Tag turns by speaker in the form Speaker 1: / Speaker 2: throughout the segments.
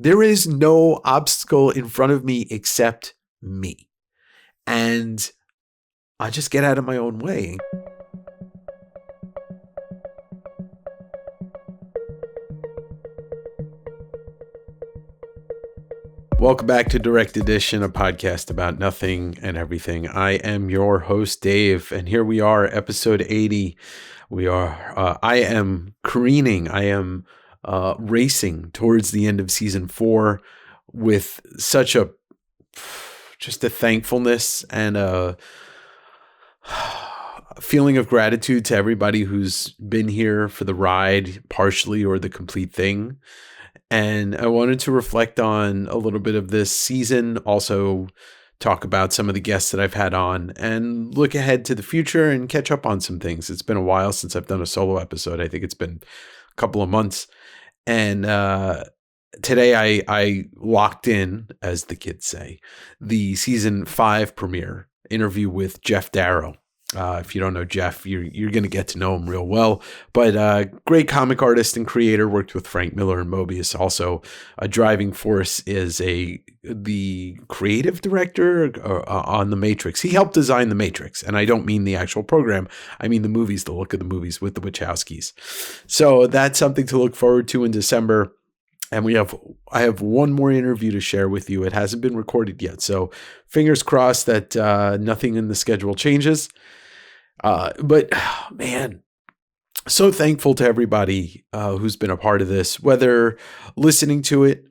Speaker 1: There is no obstacle in front of me except me. And I just get out of my own way. Welcome back to Direct Edition, a podcast about nothing and everything. I am your host, Dave, and here we are, episode 80. I am careening. I am racing towards the end of season 4 with such just a thankfulness and a feeling of gratitude to everybody who's been here for the ride, partially or the complete thing. And I wanted to reflect on a little bit of this season, also talk about some of the guests that I've had on, and look ahead to the future and catch up on some things. It's been a while since I've done a solo episode. I think it's been a couple of months. And today I locked in, as the kids say, the season 5 premiere interview with Jeff Darrow. If you don't know Jeff, you're going to get to know him real well. But great comic artist and creator, worked with Frank Miller and Mobius. Also, a driving force is the creative director on The Matrix. He helped design The Matrix, and I don't mean the actual program. I mean the movies, the look of the movies with the Wachowskis. So that's something to look forward to in December. And I have one more interview to share with you. It hasn't been recorded yet, so fingers crossed that nothing in the schedule changes. But man, so thankful to everybody who's been a part of this, whether listening to it,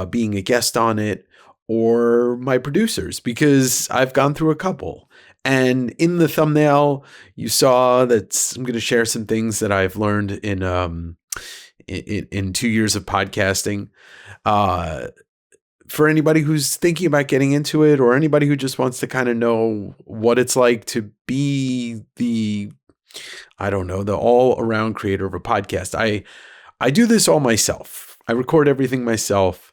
Speaker 1: being a guest on it, or my producers, because I've gone through a couple. And in the thumbnail, you saw that I'm going to share some things that I've learned in 2 years of podcasting. For anybody who's thinking about getting into it, or anybody who just wants to kind of know what it's like to be the all-around creator of a podcast. I do this all myself. I record everything myself.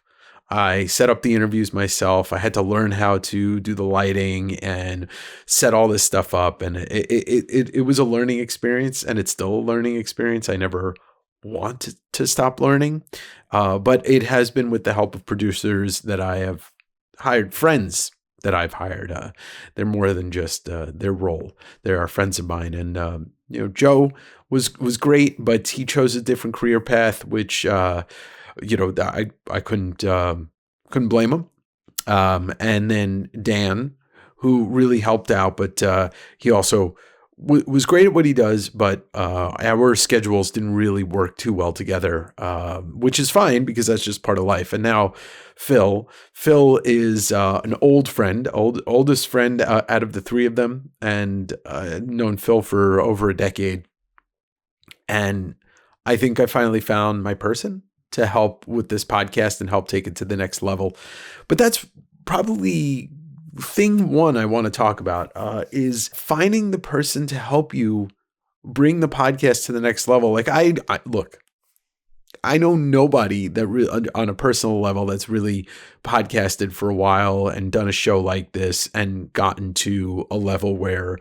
Speaker 1: I set up the interviews myself. I had to learn how to do the lighting and set all this stuff up. And it was a learning experience, and it's still a learning experience. I never want to stop learning. But it has been with the help of producers that I have hired, friends that I've hired. They're more than just their role. They are friends of mine. And, Joe was great, but he chose a different career path, which, I couldn't blame him. And then Dan, who really helped out, but he also was great at what he does, but our schedules didn't really work too well together, which is fine because that's just part of life. And now Phil is an old friend, oldest friend out of the three of them, and known Phil for over a decade. And I think I finally found my person to help with this podcast and help take it to the next level. But that's probably thing one I want to talk about is finding the person to help you bring the podcast to the next level. Like I know nobody that really, on a personal level, that's really podcasted for a while and done a show like this and gotten to a level where,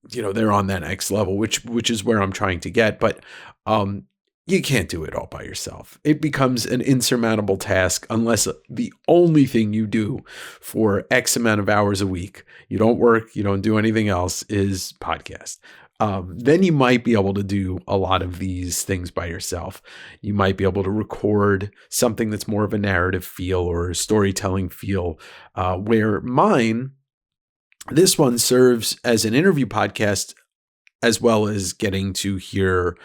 Speaker 1: they're on that next level, which is where I'm trying to get. But you can't do it all by yourself. It becomes an insurmountable task unless the only thing you do for X amount of hours a week, you don't work, you don't do anything else, is podcast. Then you might be able to do a lot of these things by yourself. You might be able to record something that's more of a narrative feel or a storytelling feel, where this one serves as an interview podcast, as well as getting to hear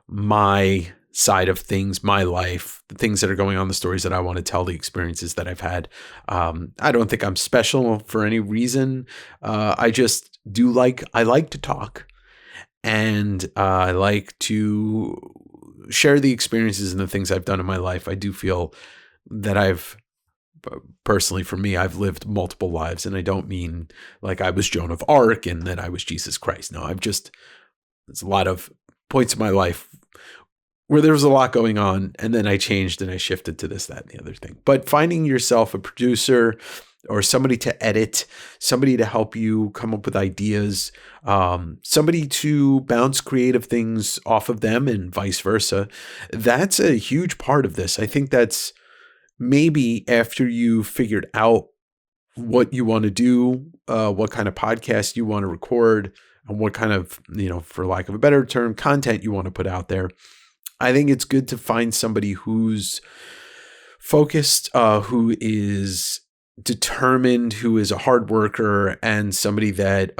Speaker 1: my side of things, my life, the things that are going on, the stories that I want to tell, the experiences that I've had. I don't think I'm special for any reason. I just I like to talk, and I like to share the experiences and the things I've done in my life. I do feel that personally, for me, I've lived multiple lives, and I don't mean like I was Joan of Arc and that I was Jesus Christ. No, there's a lot of points in my life where there was a lot going on, and then I changed and I shifted to this, that, and the other thing. But finding yourself a producer or somebody to edit, somebody to help you come up with ideas, somebody to bounce creative things off of them and vice versa, that's a huge part of this. I think that's maybe after you figured out what you want to do, what kind of podcast you want to record, and what kind of, for lack of a better term, content you want to put out there, I think it's good to find somebody who's focused, who is determined, who is a hard worker, and somebody that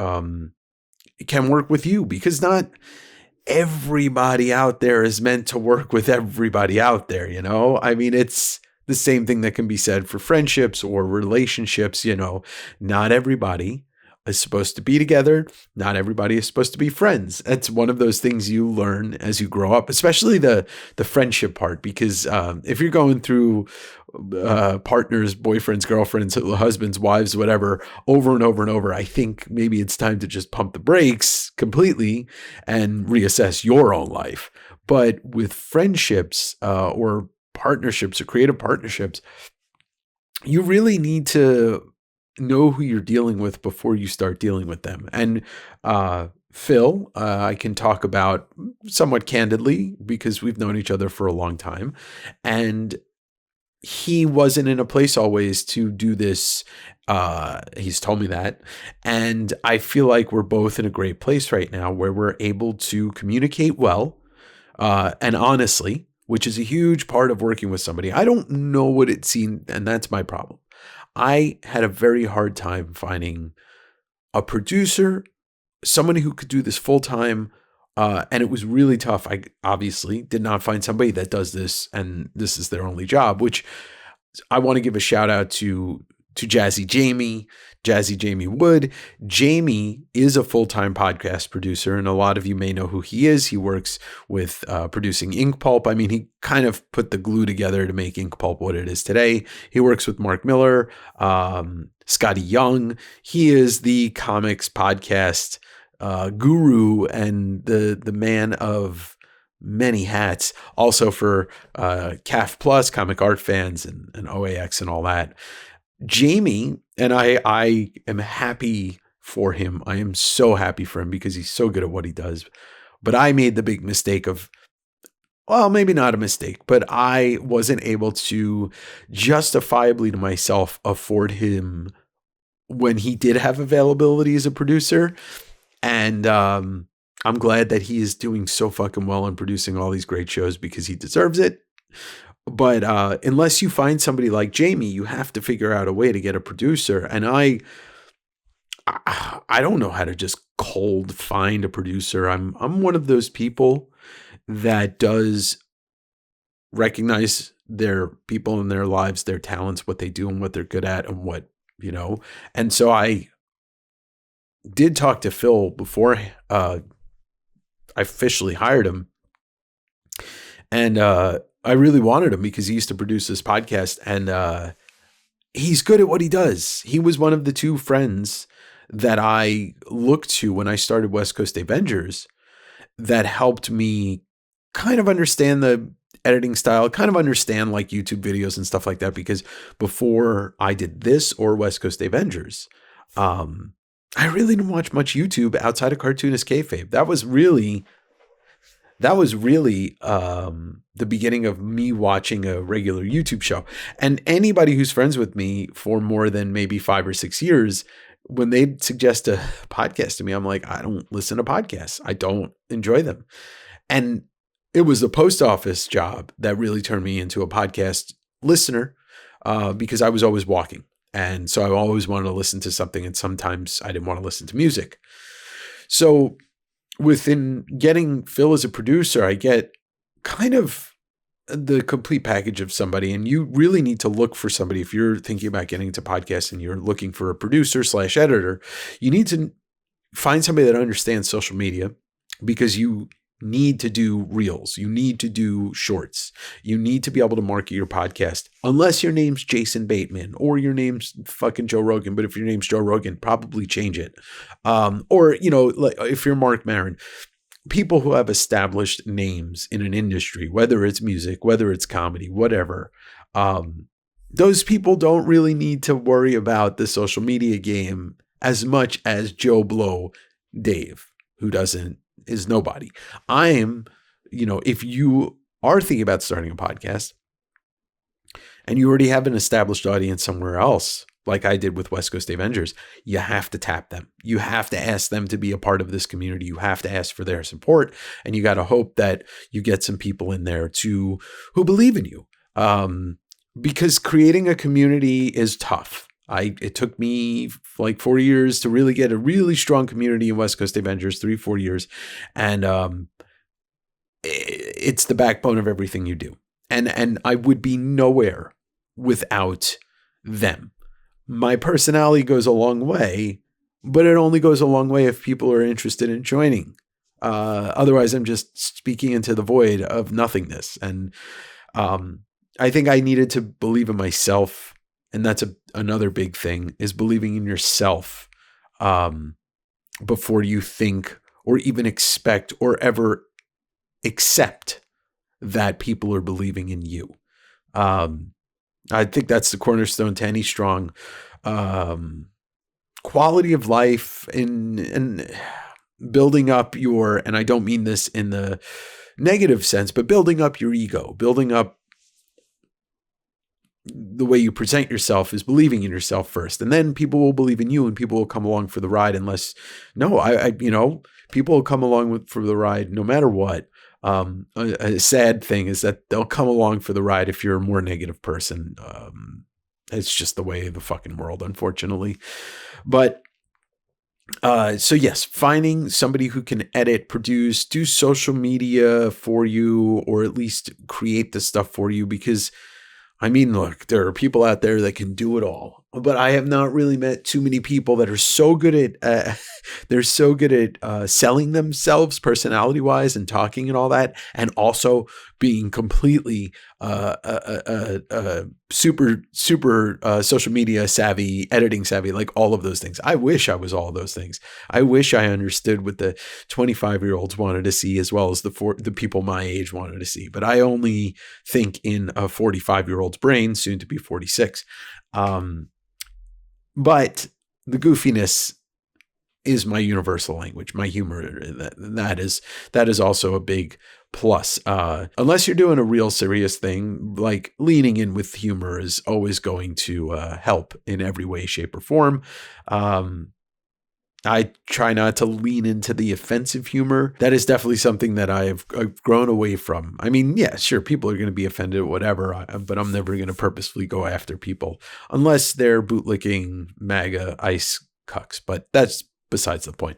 Speaker 1: can work with you, because not everybody out there is meant to work with everybody out there. I mean, it's the same thing that can be said for friendships or relationships. Not everybody is supposed to be together. Not everybody is supposed to be friends. That's one of those things you learn as you grow up, especially the friendship part, because if you're going through partners, boyfriends, girlfriends, husbands, wives, whatever, over and over and over, I think maybe it's time to just pump the brakes completely and reassess your own life. But with friendships or partnerships or creative partnerships, you really need to know who you're dealing with before you start dealing with them. And Phil, I can talk about somewhat candidly because we've known each other for a long time. And he wasn't in a place always to do this. He's told me that. And I feel like we're both in a great place right now where we're able to communicate well and honestly, which is a huge part of working with somebody. I don't know what it seemed, and that's my problem. I had a very hard time finding a producer, somebody who could do this full time. And it was really tough. I obviously did not find somebody that does this and this is their only job, which I want to give a shout out to Jazzy Jamie Wood. Jamie is a full-time podcast producer, and a lot of you may know who he is. He works with producing Ink Pulp. I mean, he kind of put the glue together to make Ink Pulp what it is today. He works with Mark Miller, Scotty Young. He is the comics podcast guru and the man of many hats, also for CAF Plus, Comic Art Fans, and OAX and all that. Jamie, and I am happy for him. I am so happy for him because he's so good at what he does. But I made the big mistake of, well, maybe not a mistake, but I wasn't able to justifiably to myself afford him when he did have availability as a producer. And I'm glad that he is doing so fucking well and producing all these great shows because he deserves it. But unless you find somebody like Jamie, you have to figure out a way to get a producer. And I don't know how to just cold find a producer. I'm one of those people that does recognize their people in their lives, their talents, what they do and what they're good at and what, And so I did talk to Phil before I officially hired him. And I really wanted him because he used to produce this podcast and he's good at what he does. He was one of the two friends that I looked to when I started West Coast Davengers that helped me kind of understand the editing style, kind of understand like YouTube videos and stuff like that. Because before I did this or West Coast Davengers, I really didn't watch much YouTube outside of Cartoonist Kayfabe. That was really the beginning of me watching a regular YouTube show. And anybody who's friends with me for more than maybe 5 or 6 years, when they suggest a podcast to me, I'm like, I don't listen to podcasts. I don't enjoy them. And it was the post office job that really turned me into a podcast listener because I was always walking. And so I always wanted to listen to something. And sometimes I didn't want to listen to music. So within getting Phil as a producer, I get kind of the complete package of somebody. And you really need to look for somebody. If you're thinking about getting into podcasts and you're looking for a producer / editor, you need to find somebody that understands social media because you need to do reels. You need to do shorts. You need to be able to market your podcast unless your name's Jason Bateman or your name's fucking Joe Rogan. But if your name's Joe Rogan, probably change it. Or, like if you're Mark Maron, people who have established names in an industry, whether it's music, whether it's comedy, whatever, those people don't really need to worry about the social media game as much as Joe Blow Dave, who is nobody. if you are thinking about starting a podcast and you already have an established audience somewhere else, like I did with West Coast Davengers, you have to tap them. You have to ask them to be a part of this community. You have to ask for their support, and you got to hope that you get some people in there who believe in you. Because creating a community is tough. It took me like 4 years to really get a really strong community in West Coast Avengers, 3-4 years. And it's the backbone of everything you do. And I would be nowhere without them. My personality goes a long way, but it only goes a long way if people are interested in joining. Otherwise, I'm just speaking into the void of nothingness. And I think I needed to believe in myself. And that's another big thing, is believing in yourself before you think or even expect or ever accept that people are believing in you. I think that's the cornerstone to any strong quality of life in building up your, and I don't mean this in the negative sense, but building up your ego, building up the way you present yourself, is believing in yourself first. And then people will believe in you and people will come along for the ride people will come along for the ride no matter what. A sad thing is that they'll come along for the ride if you're a more negative person. It's just the way of the fucking world, unfortunately. But so yes, finding somebody who can edit, produce, do social media for you, or at least create the stuff for you, because I mean, look, there are people out there that can do it all, but I have not really met too many people that are so good at, selling themselves personality wise and talking and all that. And also being completely, super social media savvy, editing savvy, like all of those things. I wish I was all of those things. I wish I understood what the 25-year-olds wanted to see as well as the people my age wanted to see. But I only think in a 45-year-old's brain, soon to be 46. But the goofiness is my universal language, my humor. That is also a big plus. Unless you're doing a real serious thing, like leaning in with humor is always going to help in every way, shape, or form. I try not to lean into the offensive humor. That is definitely something that I've grown away from. I mean, yeah, sure, people are going to be offended, whatever, but I'm never going to purposefully go after people unless they're bootlicking MAGA ICE cucks. But that's besides the point.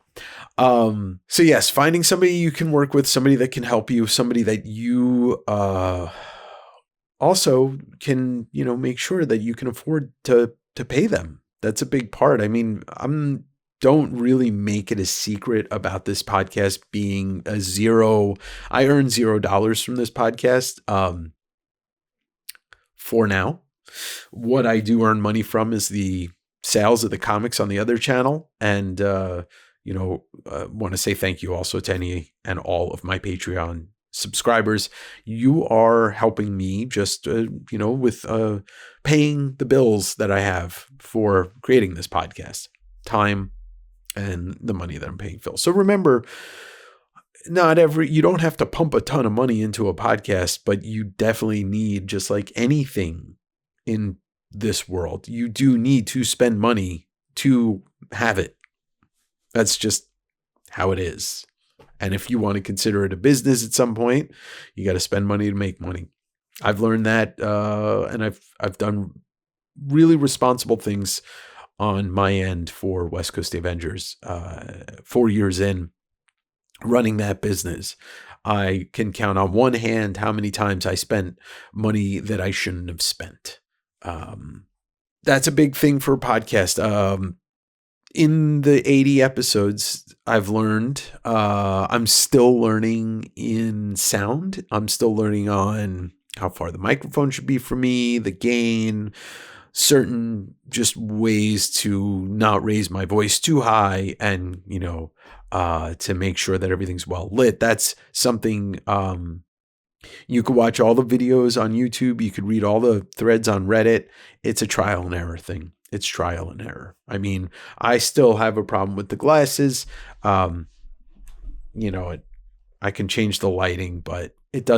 Speaker 1: So yes, finding somebody you can work with, somebody that can help you, somebody that you also can, make sure that you can afford to pay them. That's a big part. I mean, don't really make it a secret about this podcast being a zero. I earn $0 from this podcast. For now, what I do earn money from is the sales of the comics on the other channel. And, want to say thank you also to any and all of my Patreon subscribers. You are helping me just, with paying the bills that I have for creating this podcast, time and the money that I'm paying Phil. So remember, you don't have to pump a ton of money into a podcast, but you definitely need, just like anything in this world, you do need to spend money to have it. That's just how it is. And if you want to consider it a business at some point, you got to spend money to make money. I've learned that, and I've done really responsible things on my end for West Coast Avengers. 4 years in running that business, I can count on one hand how many times I spent money that I shouldn't have spent. That's a big thing for a podcast. In the 80 episodes, I've learned, I'm still learning in sound. I'm still learning on how far the microphone should be for me, the gain, certain just ways to not raise my voice too high, and, to make sure that everything's well lit. That's something, you could watch all the videos on YouTube. You could read all the threads on Reddit. It's a trial and error thing. It's trial and error. I mean, I still have a problem with the glasses. I can change the lighting, but it's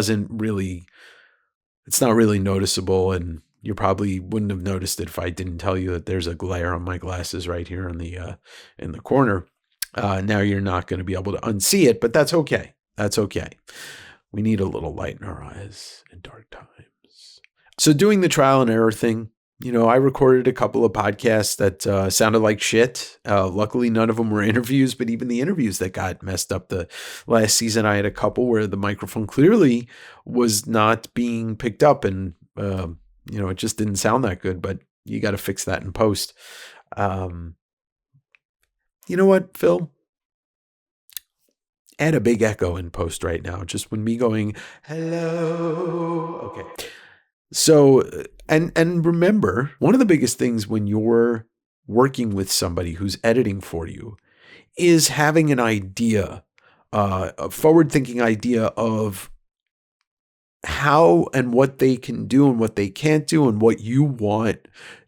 Speaker 1: not really noticeable. And you probably wouldn't have noticed it if I didn't tell you that there's a glare on my glasses right here in the corner. Now you're not going to be able to unsee it, but that's okay. That's okay. We need a little light in our eyes in dark times. So doing the trial and error thing, I recorded a couple of podcasts that sounded like shit. Luckily, none of them were interviews, but even the interviews that got messed up the last season, I had a couple where the microphone clearly was not being picked up, and it just didn't sound that good. But you got to fix that in post. You know what, Phil? Add a big echo in post right now, just when me going, hello. Okay. So, and remember, one of the biggest things when you're working with somebody who's editing for you is having an idea, a forward-thinking idea of how and what they can do and what they can't do and what you want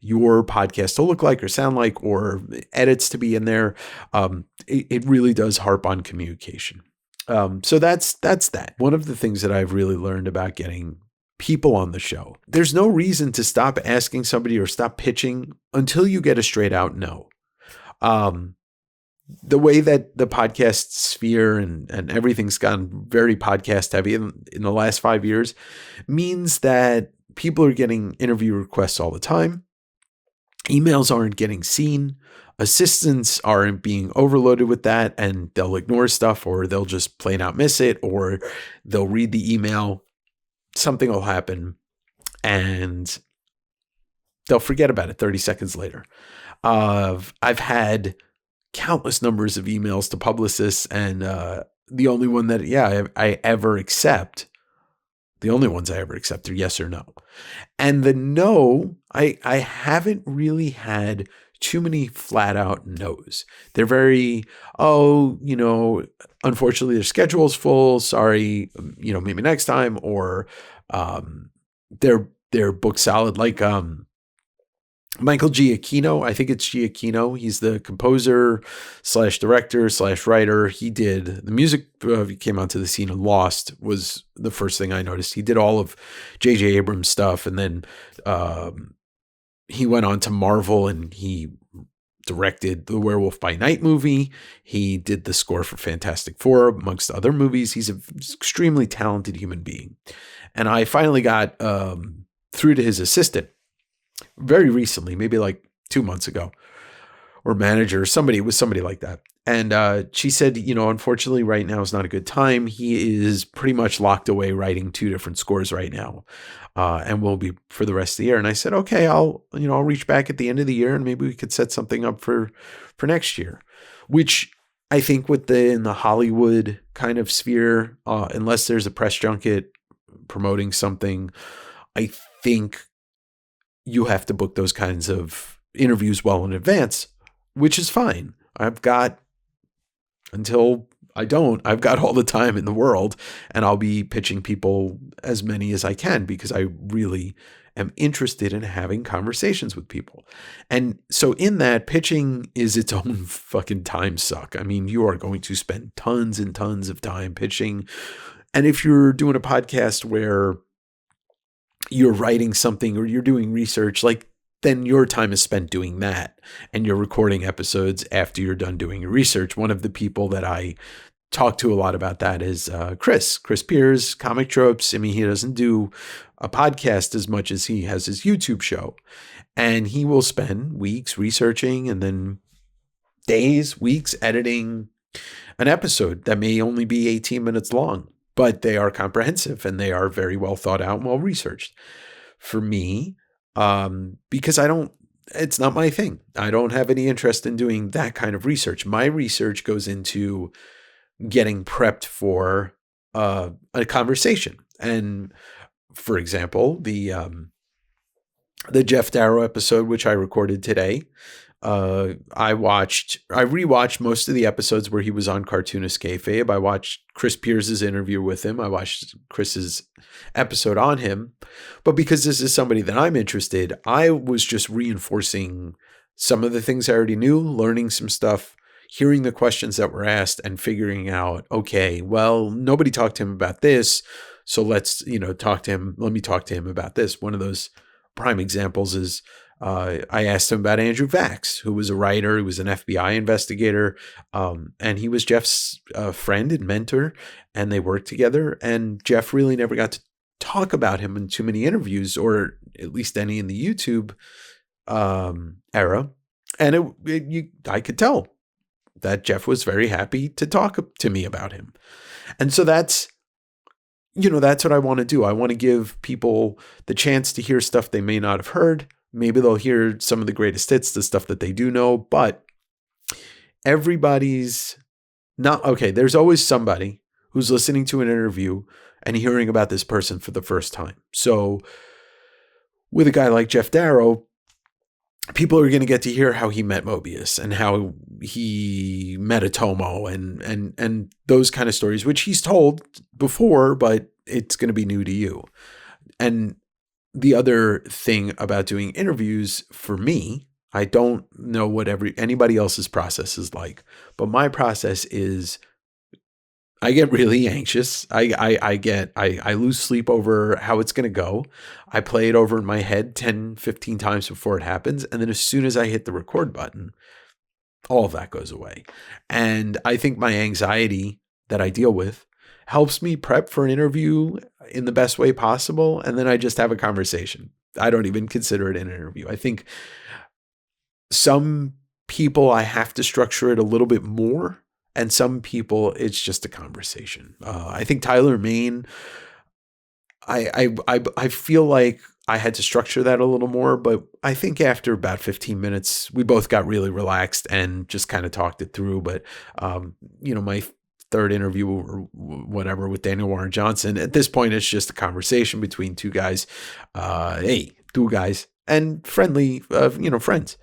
Speaker 1: your podcast to look like or sound like or edits to be in there. It really does harp on communication. So that's that. One of the things that I've really learned about getting people on the show, there's no reason to stop asking somebody or stop pitching until you get a straight out no. The way that the podcast sphere and everything's gotten very podcast heavy in the last 5 years means that people are getting interview requests all the time. Emails aren't getting seen. Assistants aren't being overloaded with that, and they'll ignore stuff, or they'll just plain out miss it, or they'll read the email. Something will happen and they'll forget about it 30 seconds later. I've had countless numbers of emails to publicists, and the only one that I ever accept, the only ones I ever accept are yes or no. And the no, I haven't really had too many flat out no's. They're very, unfortunately their schedule's full, sorry, maybe next time, or they're booked solid, like Michael Giacchino. I think it's Giacchino. He's the composer / director / writer. He did the music. He came onto the scene, and Lost was the first thing I noticed. He did all of J.J. Abrams stuff, and then he went on to Marvel, and he directed the Werewolf by Night movie. He did the score for Fantastic Four, amongst other movies. He's an extremely talented human being. And I finally got through to his assistant very recently, maybe like 2 months ago, or manager, somebody like that. And she said, unfortunately right now is not a good time. He is pretty much locked away writing 2 different scores right now. And will be for the rest of the year. And I said, okay, I'll reach back at the end of the year and maybe we could set something up for next year, which I think in the Hollywood kind of sphere, unless there's a press junket promoting something, I think you have to book those kinds of interviews well in advance, which is fine. I've got all the time in the world, and I'll be pitching people as many as I can because I really am interested in having conversations with people. And so in that, pitching is its own fucking time suck. I mean, you are going to spend tons and tons of time pitching. And if you're doing a podcast where you're writing something or you're doing research, then your time is spent doing that, and you're recording episodes after you're done doing your research. One of the people that I talk to a lot about that is Chris Pierce, Comic Tropes. I mean, he doesn't do a podcast as much as he has his YouTube show, and he will spend weeks researching and then days, weeks editing an episode that may only be 18 minutes long, but they are comprehensive and they are very well thought out and well researched. For me, because it's not my thing. I don't have any interest in doing that kind of research. My research goes into getting prepped for a conversation. And for example, the Jeff Darrow episode, which I recorded today, I rewatched most of the episodes where he was on Cartoonist Kayfabe. I watched Chris Pierce's interview with him. I watched Chris's episode on him. But because this is somebody that I'm interested, I was just reinforcing some of the things I already knew, learning some stuff, hearing the questions that were asked, and figuring out, okay, well, nobody talked to him about this, so let's, talk to him. Let me talk to him about this. One of those prime examples is I asked him about Andrew Vax, who was a writer, who was an FBI investigator, and he was Jeff's friend and mentor, and they worked together. And Jeff really never got to talk about him in too many interviews, or at least any in the YouTube era. And I could tell that Jeff was very happy to talk to me about him. And so that's what I want to do. I want to give people the chance to hear stuff they may not have heard. Maybe they'll hear some of the greatest hits, the stuff that they do know, but everybody's not okay. There's always somebody who's listening to an interview and hearing about this person for the first time. So with a guy like Jeff Darrow, people are going to get to hear how he met Mobius and how he met Atomo and those kind of stories, which he's told before, but it's going to be new to you. And the other thing about doing interviews for me, I don't know what anybody else's process is like, but my process is I get really anxious. I lose sleep over how it's going to go. I play it over in my head 10, 15 times before it happens. And then as soon as I hit the record button, all of that goes away. And I think my anxiety that I deal with helps me prep for an interview in the best way possible. And then I just have a conversation. I don't even consider it an interview. I think some people, I have to structure it a little bit more. And some people, it's just a conversation. I think Tyler Main, I feel like I had to structure that a little more, but I think after about 15 minutes, we both got really relaxed and just kind of talked it through. But, my third interview or whatever with Daniel Warren Johnson, at this point, it's just a conversation between two guys, two guys, and friendly, friends.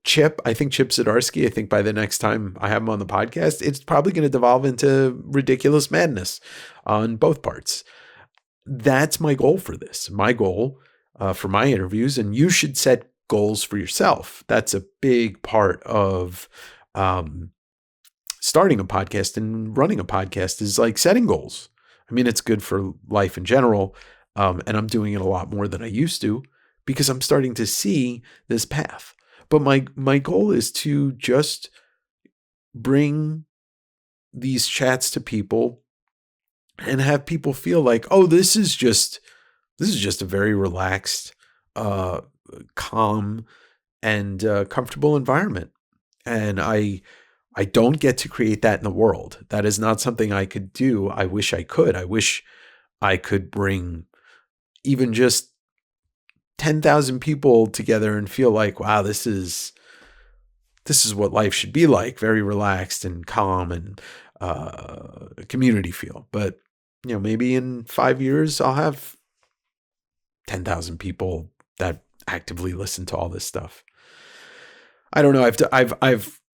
Speaker 1: Chip Zdarsky, I think by the next time I have him on the podcast, it's probably going to devolve into ridiculous madness on both parts. That's my goal for this. My goal for my interviews, and you should set goals for yourself. That's a big part of starting a podcast and running a podcast, is like setting goals. I mean, it's good for life in general, and I'm doing it a lot more than I used to because I'm starting to see this path. But my goal is to just bring these chats to people and have people feel like, oh, this is just a very relaxed, calm, and comfortable environment. And I don't get to create that in the world. That is not something I could do. I wish I could. I wish I could bring even just 10,000 people together and feel like, wow, this is what life should be like, very relaxed and calm and community feel. But, maybe in 5 years, I'll have 10,000 people that actively listen to all this stuff. I don't know.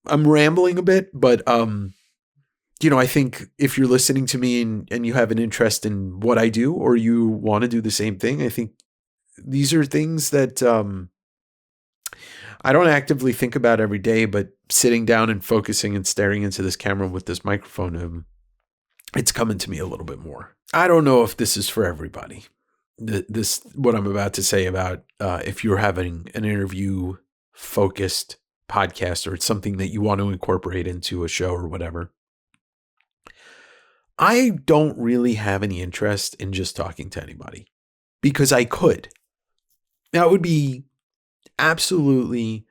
Speaker 1: I'm rambling a bit, but, I think if you're listening to me and you have an interest in what I do, or you want to do the same thing, I think these are things that I don't actively think about every day, but sitting down and focusing and staring into this camera with this microphone, it's coming to me a little bit more. I don't know if this is for everybody. What I'm about to say about if you're having an interview focused podcast, or it's something that you want to incorporate into a show or whatever. I don't really have any interest in just talking to anybody because I could. Now, it would be absolutely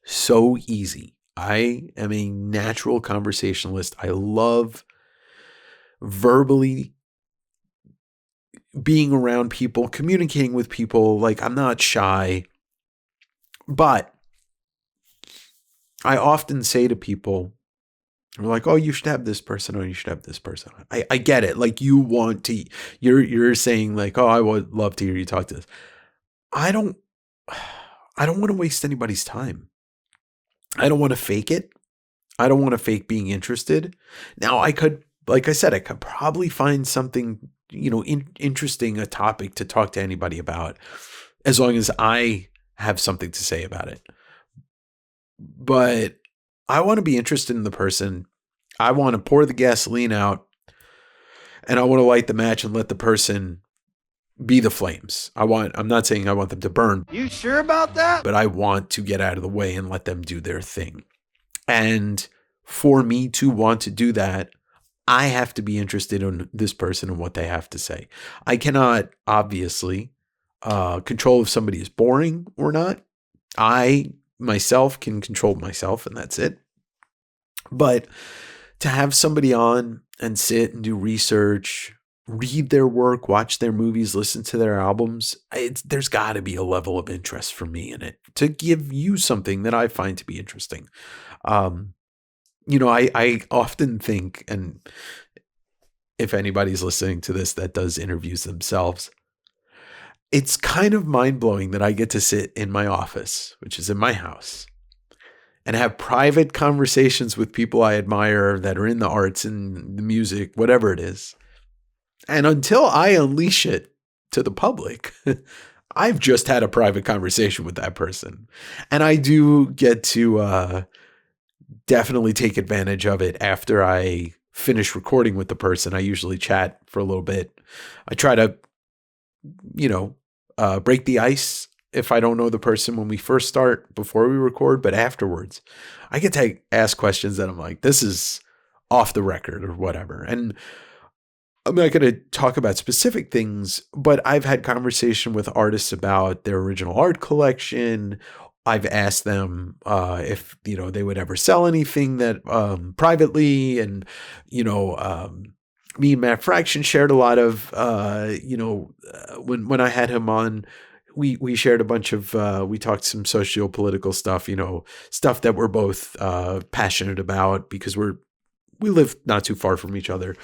Speaker 1: so easy. I am a natural conversationalist. I love verbally being around people, communicating with people. Like, I'm not shy. But I often say to people, they're like, oh, you should have this person, or you should have this person. I get it. Like, you're saying like, oh, I would love to hear you talk to this. I don't want to waste anybody's time. I don't want to fake it. I don't want to fake being interested. Now, I could, like I said, I could probably find something, interesting, a topic to talk to anybody about, as long as I have something to say about it. But I want to be interested in the person. I want to pour the gasoline out, and I want to light the match and let the person be the flames. I'm not saying I want them to burn.
Speaker 2: You sure about that?
Speaker 1: But I want to get out of the way and let them do their thing. And for me to want to do that, I have to be interested in this person and what they have to say. I cannot obviously control if somebody is boring or not. I myself can control myself, and that's it. But to have somebody on and sit and do research, read their work, watch their movies, listen to their albums, there's got to be a level of interest for me in it to give you something that I find to be interesting. I often think, and if anybody's listening to this that does interviews themselves, it's kind of mind-blowing that I get to sit in my office, which is in my house, and have private conversations with people I admire that are in the arts and the music, whatever it is. And until I unleash it to the public, I've just had a private conversation with that person. And I do get to definitely take advantage of it after I finish recording with the person. I usually chat for a little bit. I try to, break the ice if I don't know the person when we first start, before we record, but afterwards I get to ask questions that I'm like, this is off the record or whatever. And I'm not going to talk about specific things, but I've had conversation with artists about their original art collection. I've asked them if, they would ever sell anything that privately. And, me and Matt Fraction shared a lot of, when I had him on, we shared a bunch of, we talked some socio-political stuff, stuff that we're both passionate about because we live not too far from each other.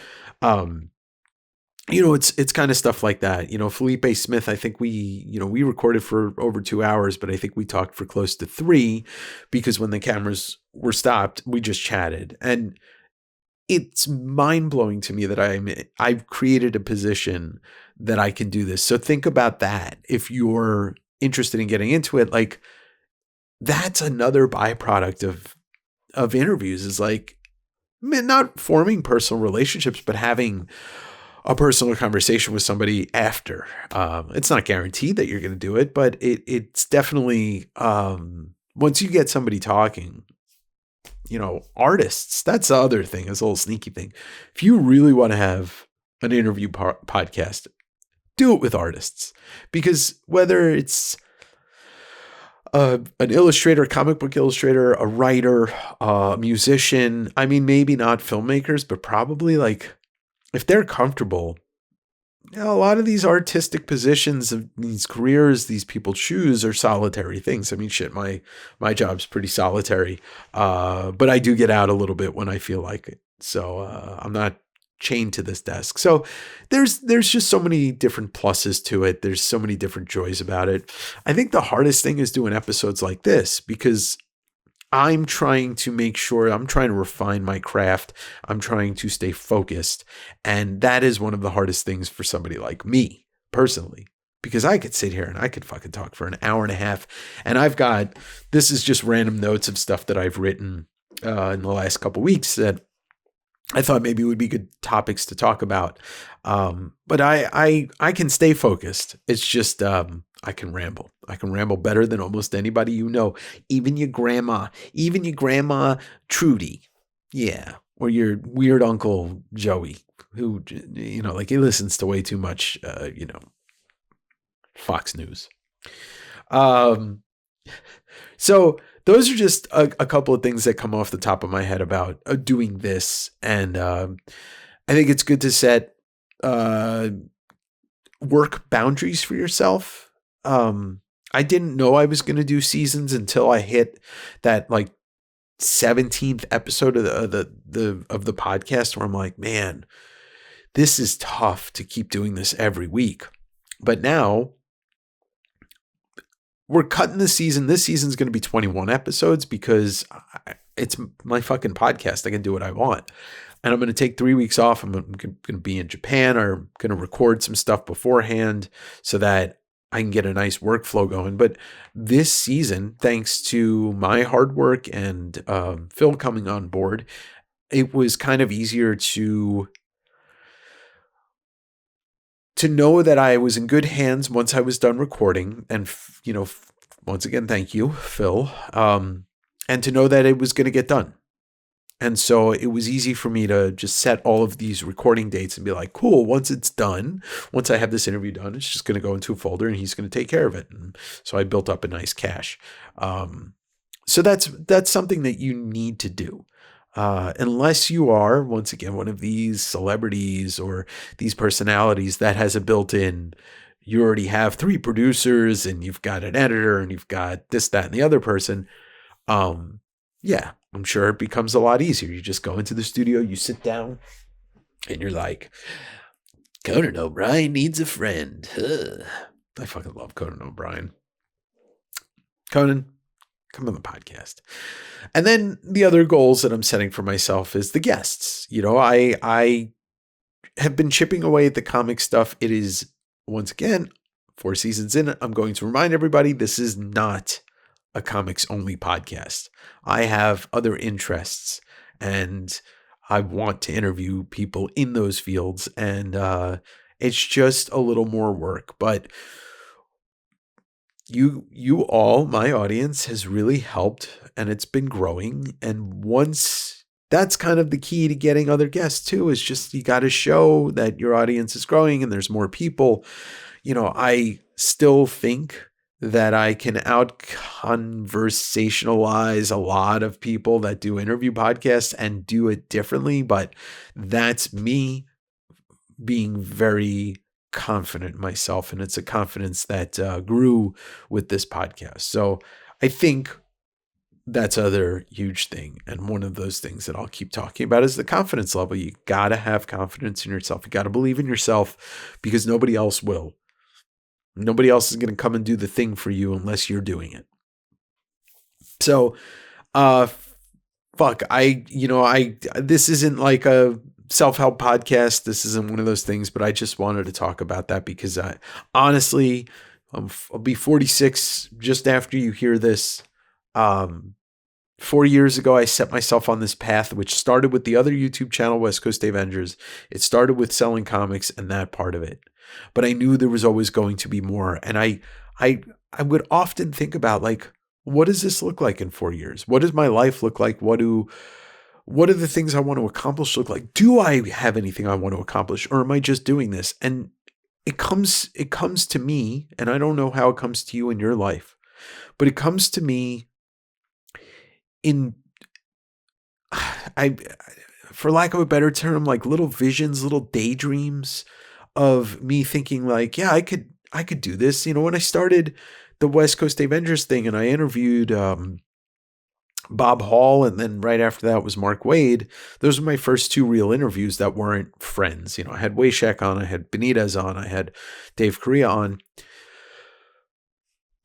Speaker 1: It's kind of stuff like that. Felipe Smith, I think we recorded for over 2 hours, but I think we talked for close to 3 because when the cameras were stopped, we just chatted. And it's mind-blowing to me that I've created a position that I can do this. So think about that. If you're interested in getting into it, like, that's another byproduct of interviews, is like, not forming personal relationships, but having a personal conversation with somebody after. It's not guaranteed that you're going to do it, but it's definitely, once you get somebody talking, artists, that's the other thing, is a little sneaky thing. If you really want to have an interview podcast, do it with artists, because whether it's an illustrator, comic book illustrator, a writer, a musician, maybe not filmmakers, but probably, like, if they're comfortable, a lot of these artistic positions of these careers these people choose are solitary things. My job's pretty solitary, but I do get out a little bit when I feel like it. So I'm not chained to this desk. So there's just so many different pluses to it. There's so many different joys about it. I think the hardest thing is doing episodes like this, because I'm trying to make sure, I'm trying to refine my craft. I'm trying to stay focused. And that is one of the hardest things for somebody like me personally, because I could sit here and I could fucking talk for an hour and a half. And this is just random notes of stuff that I've written in the last couple of weeks that I thought maybe would be good topics to talk about. But I can stay focused. It's just, I can ramble. I can ramble better than almost anybody even your grandma Trudy. Yeah. Or your weird uncle Joey, who, he listens to way too much, Fox News. So those are just a couple of things that come off the top of my head about doing this. And I think it's good to set work boundaries for yourself. I didn't know I was going to do seasons until I hit that 17th episode of the podcast, where I'm like, man, this is tough to keep doing this every week. But now we're cutting the season. This season's going to be 21 episodes because it's my fucking podcast. I can do what I want. And I'm going to take 3 weeks off. I'm going to be in Japan, or I'm going to record some stuff beforehand so that I can get a nice workflow going. But this season, thanks to my hard work and Phil coming on board, it was kind of easier to to know that I was in good hands once I was done recording, and once again, thank you, Phil, and to know that it was going to get done. And so it was easy for me to just set all of these recording dates and be like, cool, once it's done, once I have this interview done, it's just going to go into a folder and he's going to take care of it. And so I built up a nice cache. So that's something that you need to do. Unless you are, once again, one of these celebrities or these personalities that has a built-in, you already have 3 producers and you've got an editor and you've got this, that, and the other person. Yeah, I'm sure it becomes a lot easier. You just go into the studio, you sit down, and you're like, Conan O'Brien needs a friend. Ugh. I fucking love Conan O'Brien. Conan, come on the podcast. And then the other goals that I'm setting for myself is the guests. I have been chipping away at the comic stuff. It is, once again, 4 seasons in. I'm going to remind everybody, this is not a comics only podcast. I have other interests and I want to interview people in those fields, and it's just a little more work, but you all, my audience, has really helped and it's been growing. And once that's kind of the key to getting other guests too, is just, you got to show that your audience is growing and there's more people. I still think that I can out-conversationalize a lot of people that do interview podcasts and do it differently, but that's me being very confident in myself, and it's a confidence that grew with this podcast. So I think that's other huge thing, and one of those things that I'll keep talking about is the confidence level. You got to have confidence in yourself. You got to believe in yourself, because nobody else will. Nobody else is going to come and do the thing for you unless you're doing it. So, this isn't like a self-help podcast. This isn't one of those things, but I just wanted to talk about that because honestly, I'll be 46 just after you hear this. 4 years ago, I set myself on this path, which started with the other YouTube channel, West Coast Davengers. It started with selling comics and that part of it. But I knew there was always going to be more. And I would often think about, like, what does this look like in 4 years? What does my life look like? What are the things I want to accomplish look like? Do I have anything I want to accomplish, or am I just doing this? And it comes to me, and I don't know how it comes to you in your life, but it comes to me for lack of a better term, like little visions, little daydreams of me thinking like, yeah, I could do this. When I started the West Coast Davengers thing and I interviewed Bob Hall, and then right after that was Mark Wade, those were my first 2 real interviews that weren't friends. I had Wayshak on, I had Benitez on, I had Dave Correa on.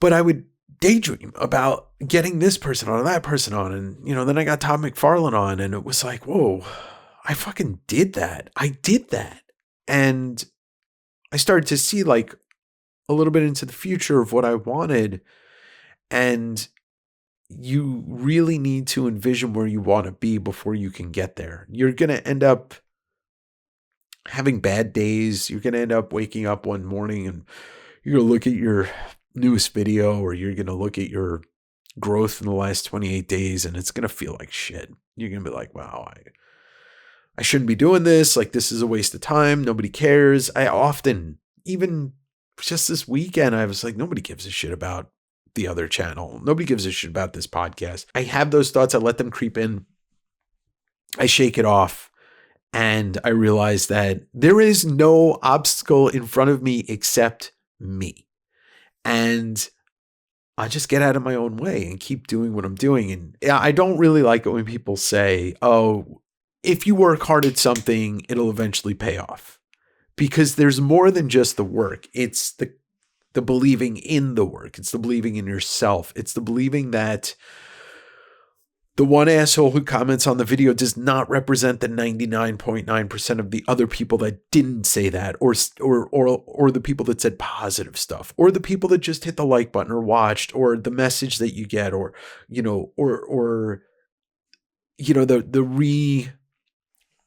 Speaker 1: But I would daydream about getting this person on, that person on. And, then I got Todd McFarlane on, and it was like, whoa, I fucking did that. I did that. And I started to see like a little bit into the future of what I wanted. And you really need to envision where you want to be before you can get there. You're going to end up having bad days. You're going to end up waking up one morning and you're going to look at your newest video, or you're going to look at your growth in the last 28 days and it's going to feel like shit. You're going to be like, wow, I shouldn't be doing this. Like, this is a waste of time. Nobody cares. I often, even just this weekend, I was like, nobody gives a shit about the other channel. Nobody gives a shit about this podcast. I have those thoughts. I let them creep in. I shake it off. And I realize that there is no obstacle in front of me except me. And I just get out of my own way and keep doing what I'm doing. And I don't really like it when people say, oh, if you work hard at something, it'll eventually pay off. Because there's more than just the work. It's the believing in the work. It's the believing in yourself. It's the believing that the one asshole who comments on the video does not represent the 99.9% of the other people that didn't say that, or the people that said positive stuff, or the people that just hit the like button or watched, or the message that you get, or the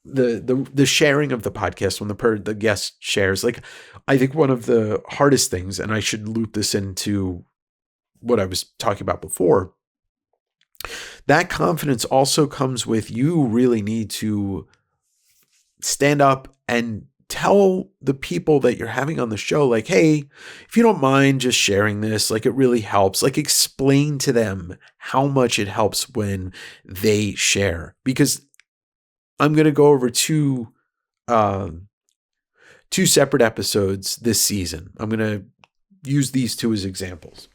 Speaker 1: the sharing of the podcast when the guest shares. Like, I think one of the hardest things, and I should loop this into what I was talking about before, that confidence also comes with, you really need to stand up and tell the people that you're having on the show, like, hey, if you don't mind just sharing this, like, it really helps. Like, explain to them how much it helps when they share. Because I'm going to go over two separate episodes this season. I'm going to use these two as examples.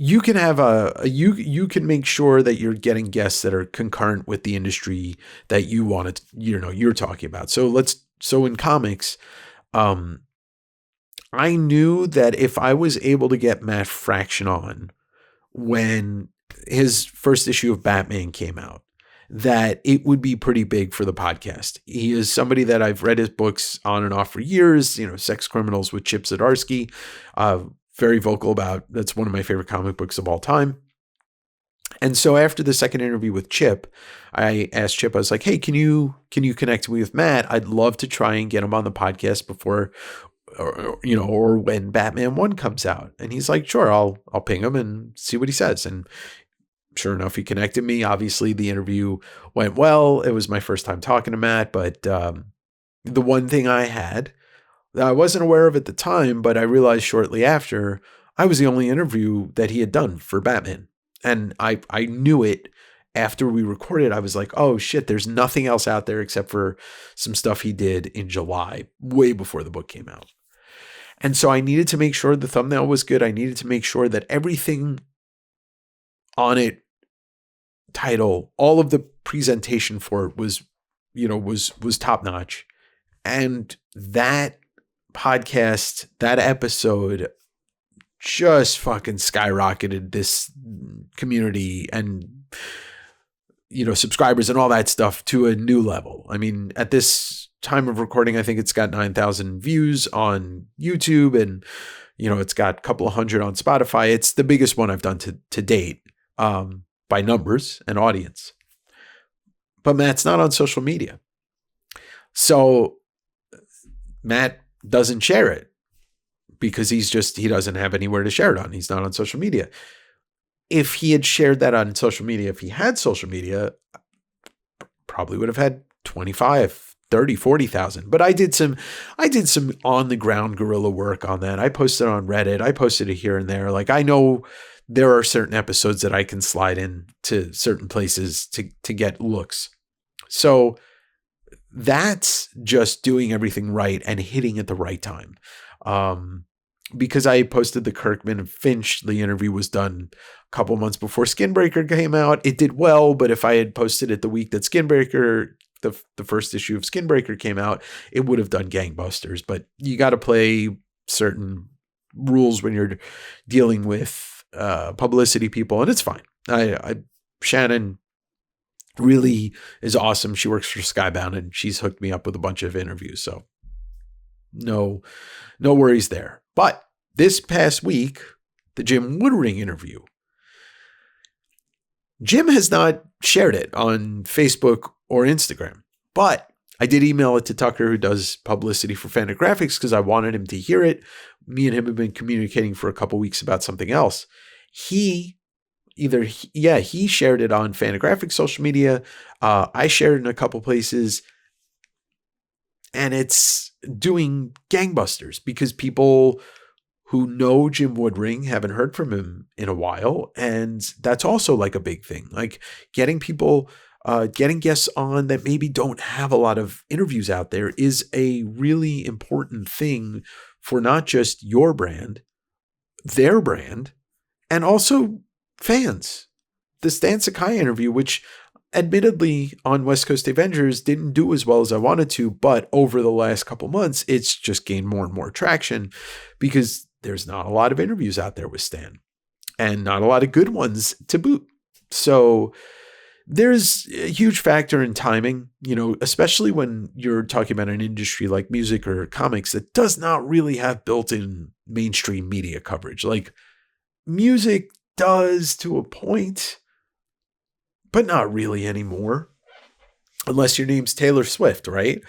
Speaker 1: You can have you can make sure that you're getting guests that are concurrent with the industry that you want to, you're talking about. So in comics, I knew that if I was able to get Matt Fraction on when his first issue of Batman came out, that it would be pretty big for the podcast. He is somebody that I've read his books on and off for years, Sex Criminals with Chip Zdarsky, very vocal about, that's one of my favorite comic books of all time. And so after the second interview with Chip, I asked Chip, I was like, hey, can you connect me with Matt? I'd love to try and get him on the podcast before, or when Batman 1 comes out. And he's like, sure, I'll ping him and see what he says. And sure enough, he connected me. Obviously, the interview went well. It was my first time talking to Matt, but the one thing I had that I wasn't aware of at the time, but I realized shortly after, I was the only interview that he had done for Batman. And I knew it after we recorded. I was like, oh shit, there's nothing else out there except for some stuff he did in July, way before the book came out. And so I needed to make sure the thumbnail was good. I needed to make sure that everything on it, title, all of the presentation for it was top notch. And that podcast, that episode just fucking skyrocketed this community and, subscribers and all that stuff to a new level. I mean, at this time of recording, I think it's got 9,000 views on YouTube and, it's got a couple of hundred on Spotify. It's the biggest one I've done to date, by numbers and audience. But Matt's not on social media. So Matt doesn't share it because he doesn't have anywhere to share it on. He's not on social media. If he had shared that on social media, if he had social media, probably would have had 25, 30, 40,000. But I did some on the ground guerrilla work on that. I posted on Reddit. I posted it here and there. Like, I know there are certain episodes that I can slide in to certain places to get looks. So that's just doing everything right and hitting at the right time. Because I posted the Kirkman and Finch, the interview was done a couple months before Skinbreaker came out. It did well, but if I had posted it the week that Skinbreaker, the first issue of Skinbreaker came out, it would have done gangbusters. But you got to play certain rules when you're dealing with publicity people, and it's fine. Shannon really is awesome. She works for Skybound and she's hooked me up with a bunch of interviews. So no worries there. But this past week, the Jim Woodring interview, Jim has not shared it on Facebook or Instagram, but I did email it to Tucker, who does publicity for Fantagraphics, because I wanted him to hear it. Me and him have been communicating for a couple weeks about something else. He shared it on Fantagraphics social media. I shared it in a couple places, and it's doing gangbusters because people who know Jim Woodring haven't heard from him in a while. And that's also like a big thing, like getting people, getting guests on that maybe don't have a lot of interviews out there is a really important thing for not just your brand, their brand, and also fans. The Stan Sakai interview, which admittedly on West Coast Davengers didn't do as well as I wanted to, but over the last couple months, it's just gained more and more traction because there's not a lot of interviews out there with Stan and not a lot of good ones to boot. So there's a huge factor in timing, especially when you're talking about an industry like music or comics that does not really have built-in mainstream media coverage. Like music does to a point, but not really anymore. unless your name's Taylor Swift, right?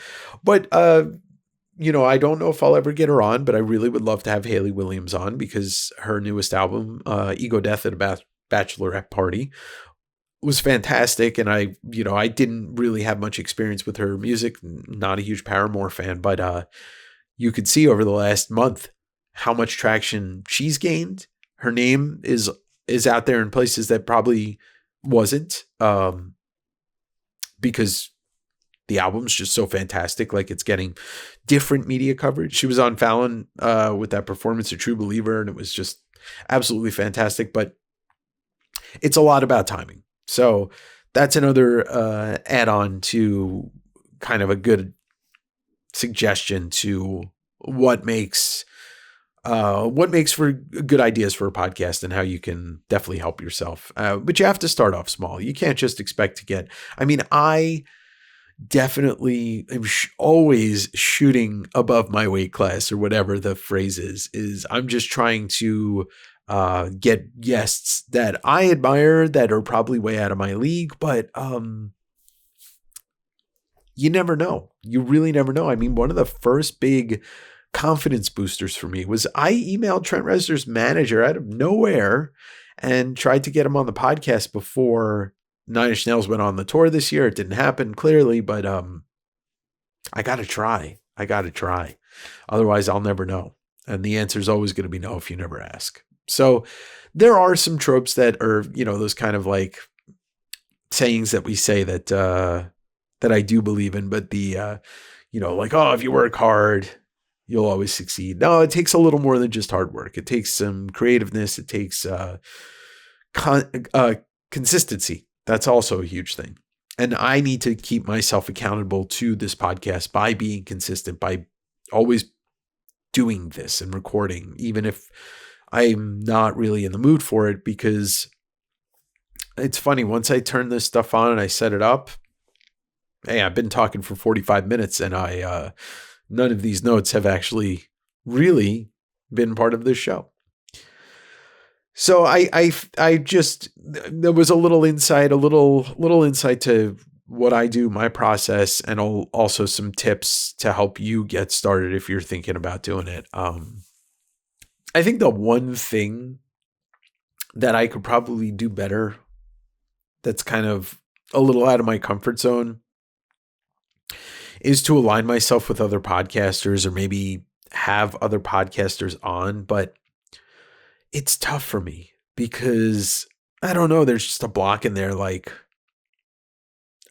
Speaker 1: But, I don't know if I'll ever get her on, but I really would love to have Hayley Williams on because her newest album, Ego Death at a Bachelorette Party, was fantastic. And I didn't really have much experience with her music, not a huge Paramore fan, but you could see over the last month how much traction she's gained. Her name is out there in places that probably wasn't, because the album's just so fantastic. Like, it's getting different media coverage. She was on Fallon with that performance, A True Believer, and it was just absolutely fantastic. But it's a lot about timing. So that's another add-on to kind of a good suggestion to what makes for good ideas for a podcast and how you can definitely help yourself. But you have to start off small. You can't just expect to get, I definitely am always shooting above my weight class, or whatever the phrase is I'm just trying to get guests that I admire that are probably way out of my league, but you never know. You really never know. One of the first big confidence boosters for me was I emailed Trent Reznor's manager out of nowhere and tried to get him on the podcast before Nine Inch Nails went on the tour this year. It didn't happen, clearly, but I got to try. Otherwise, I'll never know. And the answer is always going to be no if you never ask. So there are some tropes that are, those kind of like sayings that we say that I do believe in, but the, like, oh, if you work hard, you'll always succeed. No, it takes a little more than just hard work. It takes some creativeness. It takes consistency. That's also a huge thing. And I need to keep myself accountable to this podcast by being consistent, by always doing this and recording, even if I'm not really in the mood for it, because it's funny. Once I turn this stuff on and I set it up, hey, I've been talking for 45 minutes and none of these notes have actually really been part of this show. So I just, there was a little insight to what I do, my process, and also some tips to help you get started if you're thinking about doing it. I think the one thing that I could probably do better, that's kind of a little out of my comfort zone, is to align myself with other podcasters, or maybe have other podcasters on. But it's tough for me because I don't know, there's just a block in there. Like,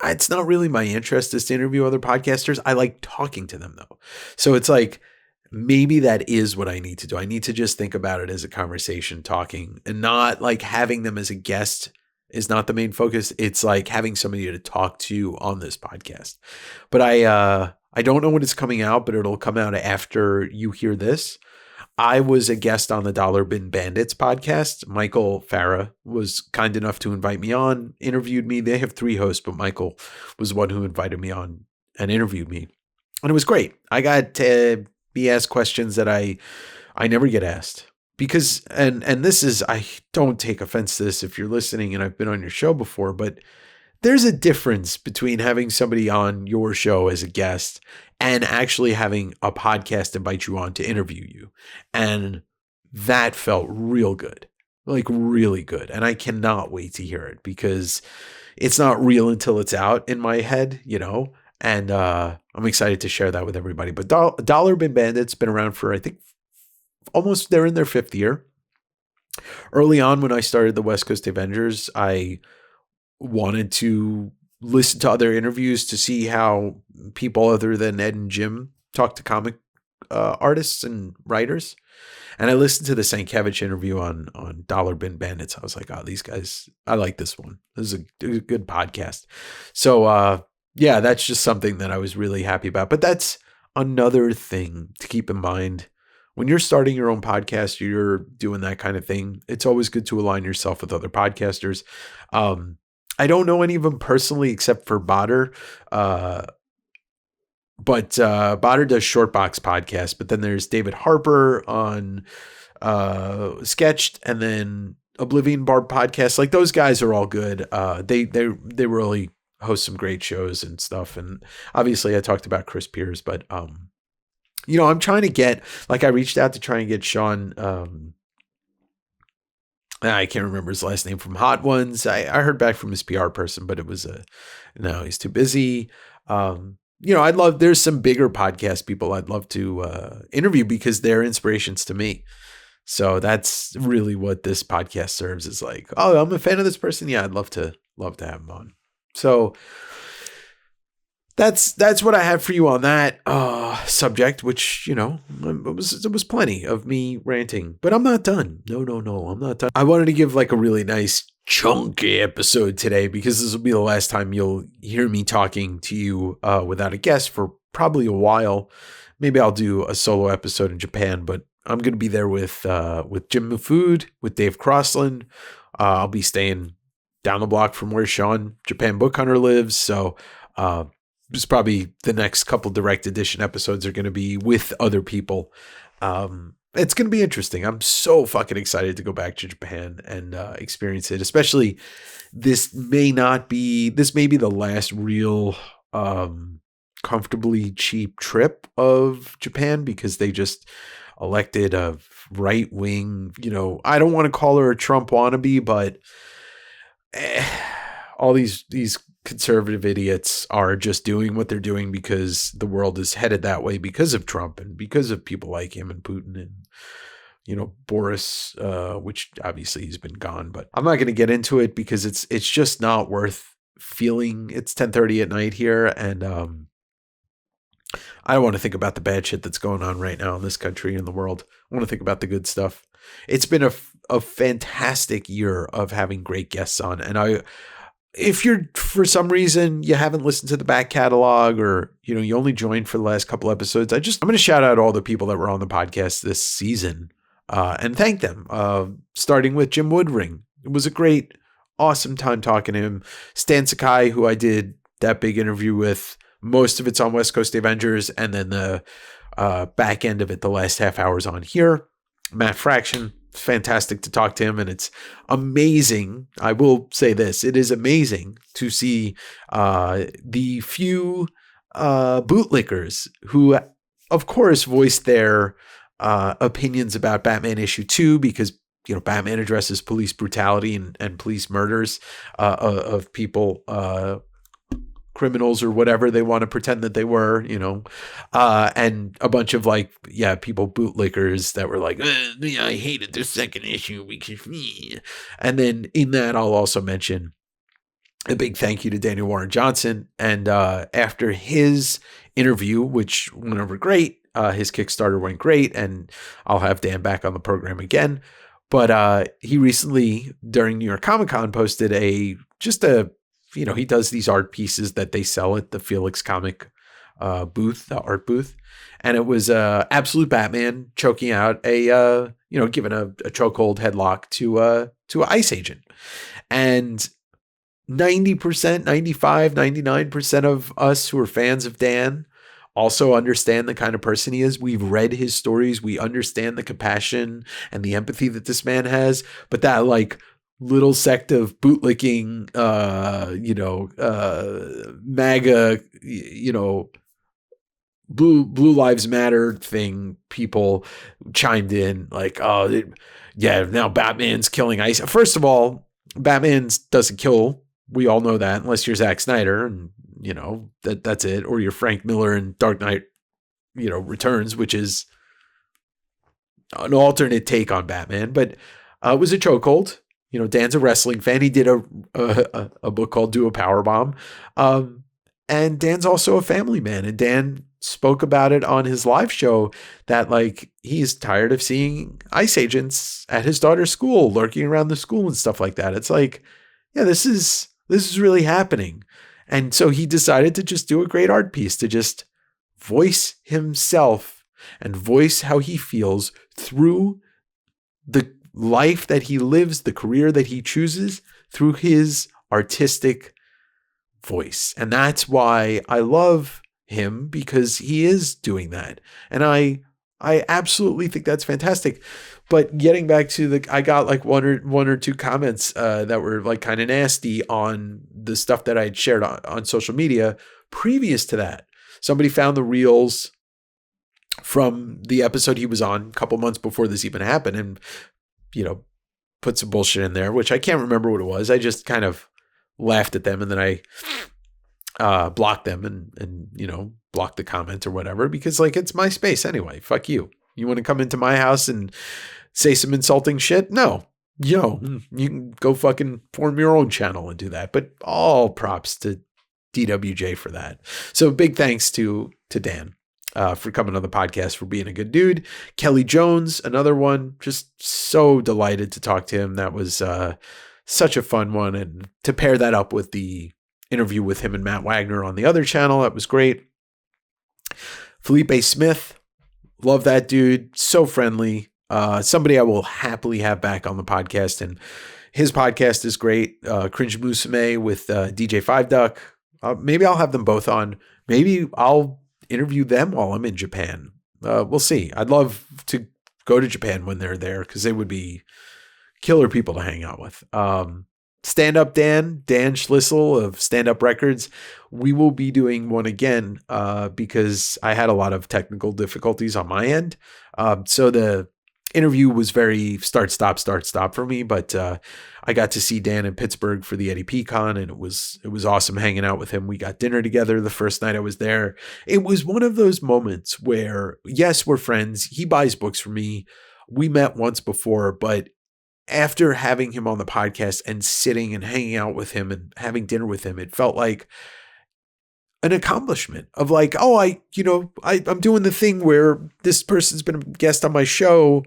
Speaker 1: it's not really my interest is to interview other podcasters. I like talking to them though. So it's like, maybe that is what I need to do. I need to just think about it as a conversation, talking, and not like having them as a guest is not the main focus. It's like having somebody to talk to on this podcast. But I don't know when it's coming out, but it'll come out after you hear this. I was a guest on the Dollar Bin Bandits podcast. Michael Farah was kind enough to invite me on, interviewed me. They have 3 hosts, but Michael was the one who invited me on and interviewed me. And it was great. I got to be asked questions that I never get asked. Because, and this is, I don't take offense to this if you're listening and I've been on your show before, but there's a difference between having somebody on your show as a guest and actually having a podcast invite you on to interview you. And that felt real good, like really good. And I cannot wait to hear it because it's not real until it's out in my head, and I'm excited to share that with everybody. But Dollar Bin Bandits been around for, I think, almost, they're in their 5th year. Early on when I started the West Coast Davengers, I wanted to listen to other interviews to see how people other than Ed and Jim talk to comic artists and writers. And I listened to the Sankiewicz interview on Dollar Bin Bandits. I was like, oh, these guys, I like this one. This is a good podcast. So, yeah, that's just something that I was really happy about. But that's another thing to keep in mind. When you're starting your own podcast, you're doing that kind of thing, it's always good to align yourself with other podcasters. I don't know any of them personally except for Botter. But Botter does Shortbox podcast, but then there's David Harper on Sketched, and then Oblivion Bar podcast. Like, those guys are all good. They really hosts some great shows and stuff. And obviously I talked about Chris Pierce, but, I'm trying to get, like, I reached out to try and get Sean, I can't remember his last name, from Hot Ones. I heard back from his PR person, but it was no, he's too busy. There's some bigger podcast people I'd love to interview because they're inspirations to me. So that's really what this podcast serves, is like, oh, I'm a fan of this person. Yeah, I'd love to have him on. So that's what I have for you on that subject, which, it was plenty of me ranting, but I'm not done. No, I'm not done. I wanted to give like a really nice chunky episode today because this will be the last time you'll hear me talking to you without a guest for probably a while. Maybe I'll do a solo episode in Japan, but I'm going to be there with Jim Mafood, with Dave Crossland. I'll be staying down the block from where Sean, Japan Book Hunter, lives. So it's probably the next couple direct edition episodes are going to be with other people. It's going to be interesting. I'm so fucking excited to go back to Japan and experience it. Especially this may be the last real comfortably cheap trip of Japan, because they just elected a right wing, I don't want to call her a Trump wannabe, but all these conservative idiots are just doing what they're doing because the world is headed that way because of Trump and because of people like him and Putin and, Boris, which obviously he's been gone, but I'm not going to get into it because it's just not worth feeling. It's 10:30 at night here. And, I don't want to think about the bad shit that's going on right now in this country and the world. I want to think about the good stuff. It's been a fantastic year of having great guests on. And if you're, for some reason, you haven't listened to the back catalog, or, you only joined for the last couple episodes, I'm going to shout out all the people that were on the podcast this season and thank them, starting with Jim Woodring. It was a great, awesome time talking to him. Stan Sakai, who I did that big interview with. Most of it's on West Coast Davengers, and then the back end of it, the last half hour's on here. Matt Fraction, fantastic to talk to him, and it's amazing. I will say this: it is amazing to see the few bootlickers who, of course, voiced their opinions about Batman issue 2, because Batman addresses police brutality and police murders of people. Criminals or whatever they want to pretend that they were, and a bunch of people, bootlickers that were like, I hated the second issue because me. And then in that, I'll also mention a big thank you to Daniel Warren Johnson. And after his interview, which went over great, his Kickstarter went great, and I'll have Dan back on the program again. But he recently, during New York Comic Con, posted he does these art pieces that they sell at the Felix comic booth, the art booth. And it was Absolute Batman choking out giving a chokehold headlock to an ICE agent. And 90%, 95, 99% of us who are fans of Dan also understand the kind of person he is. We've read his stories. We understand the compassion and the empathy that this man has. But that little sect of bootlicking, MAGA, Blue Lives Matter thing, people chimed in now Batman's killing ICE. First of all, Batman doesn't kill. We all know that, unless you're Zack Snyder, and that's it, or you're Frank Miller in Dark Knight, Returns, which is an alternate take on Batman. But it was a chokehold. Dan's a wrestling fan. He did a book called Do a Powerbomb. And Dan's also a family man. And Dan spoke about it on his live show that he's tired of seeing ICE agents at his daughter's school, lurking around the school and stuff like that. It's this is really happening. And so he decided to just do a great art piece, to just voice himself and voice how he feels through the life that he lives, the career that he chooses, through his artistic voice. And that's why I love him, because he is doing that. And I absolutely think that's fantastic. But getting back to I got like one or two comments that were like kind of nasty on the stuff that I had shared on social media previous to that. Somebody found the reels from the episode he was on a couple months before this even happened, and put some bullshit in there, which I can't remember what it was. I just kind of laughed at them, and then I blocked them and blocked the comment or whatever, because like it's my space anyway. Fuck you. You want to come into my house and say some insulting shit? No. You can go fucking form your own channel and do that. But all props to DWJ for that. So big thanks to Dan for coming on the podcast, for being a good dude. Kelly Jones, another one, just so delighted to talk to him. That was such a fun one. And to pair that up with the interview with him and Matt Wagner on the other channel, that was great. Felipe Smith, love that dude. So friendly. Somebody I will happily have back on the podcast, and his podcast is great. Cringe Musume with DJ Five Duck. Maybe I'll have them both on. Maybe I'll interview them while I'm in Japan. We'll see. I'd love to go to Japan when they're there, because they would be killer people to hang out with. Stand Up Dan Schlissel of Stand Up Records. We will be doing one again because I had a lot of technical difficulties on my end. So the interview was very start, stop for me, but I got to see Dan in Pittsburgh for the Eddie P Con, and it was awesome hanging out with him. We got dinner together the first night I was there. It was one of those moments where, yes, we're friends. He buys books for me. We met once before, but after having him on the podcast and sitting and hanging out with him and having dinner with him, it felt like an accomplishment of like, oh, I'm doing the thing where this person's been a guest on my show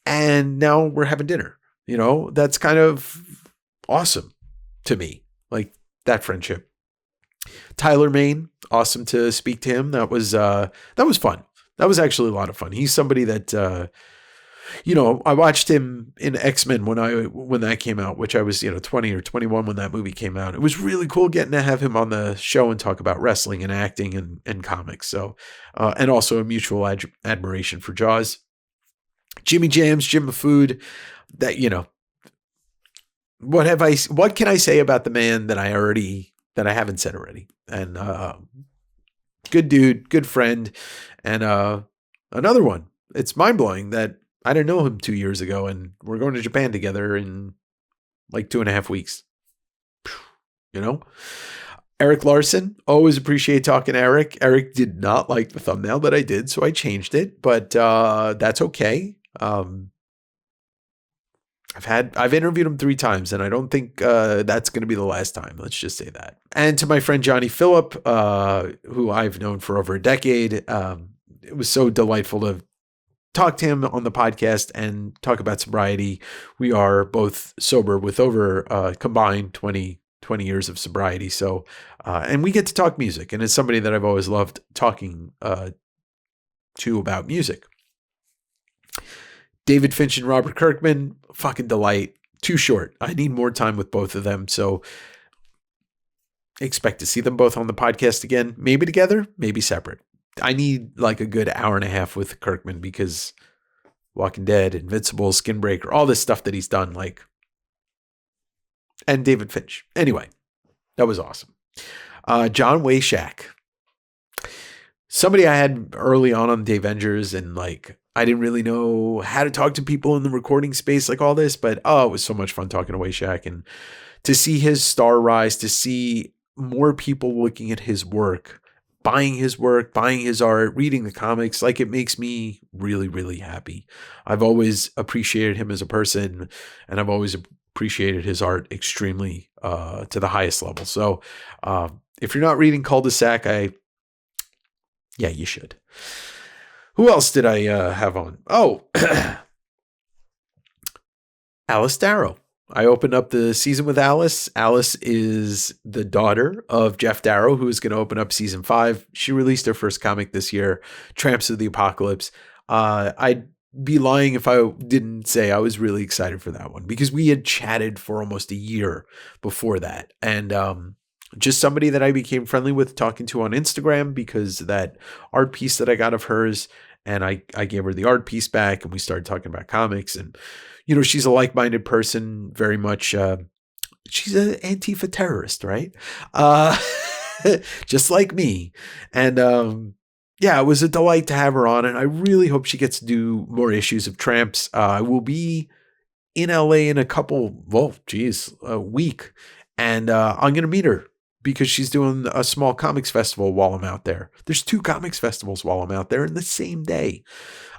Speaker 1: and now we're having dinner. That's kind of awesome to me, like that friendship. Tyler Main, awesome to speak to him. That was fun. That was actually a lot of fun. He's somebody that, I watched him in X-Men when that came out, which I was, 20 or 21 when that movie came out. It was really cool getting to have him on the show and talk about wrestling and acting and comics. So, and also a mutual admiration for Jaws. Jimmy Jams, Jim Food, that, what can I say about the man that I haven't said already? And, good dude, good friend. And, another one. It's mind blowing that I didn't know him 2 years ago, and we're going to Japan together in like 2.5 weeks. Eric Larson, always appreciate talking to Eric. Eric did not like the thumbnail that I did, so I changed it, but that's okay. I've interviewed him 3 times, and I don't think that's going to be the last time. Let's just say that. And to my friend Johnny Phillip, who I've known for over a decade, it was so delightful to talk to him on the podcast and talk about sobriety. We are both sober with over combined 20 years of sobriety. So, and we get to talk music, and it's somebody that I've always loved talking to about music. David Finch and Robert Kirkman, fucking delight. Too short. I need more time with both of them. So expect to see them both on the podcast again, maybe together, maybe separate. I need like a good hour and a half with Kirkman, because Walking Dead, Invincible, Skinbreaker, all this stuff that he's done, like, and David Finch. Anyway, that was awesome. John Wayshak, somebody I had early on Davengers, and like, I didn't really know how to talk to people in the recording space, like all this, but it was so much fun talking to Wayshak, and to see his star rise, to see more people looking at his work, buying his work, buying his art, reading the comics, like it makes me really, really happy. I've always appreciated him as a person, and I've always appreciated his art extremely to the highest level. So if you're not reading Cul-de-sac, yeah, you should. Who else did I have on? Oh, Alice Darrow. I opened up the season with Alice. Alice is the daughter of Jeff Darrow, who is going to open up season 5. She released her first comic this year, Tramps of the Apocalypse. I'd be lying if I didn't say I was really excited for that one, because we had chatted for almost a year before that. And just somebody that I became friendly with, talking to on Instagram, because that art piece that I got of hers, And I gave her the art piece back and we started talking about comics. And, she's a like-minded person, very much. She's an Antifa terrorist, right? Just like me. And yeah, it was a delight to have her on. And I really hope she gets to do more issues of Tramps. I will be in LA in a week. And I'm going to meet her because she's doing a small comics festival while I'm out there. There's 2 comics festivals while I'm out there in the same day.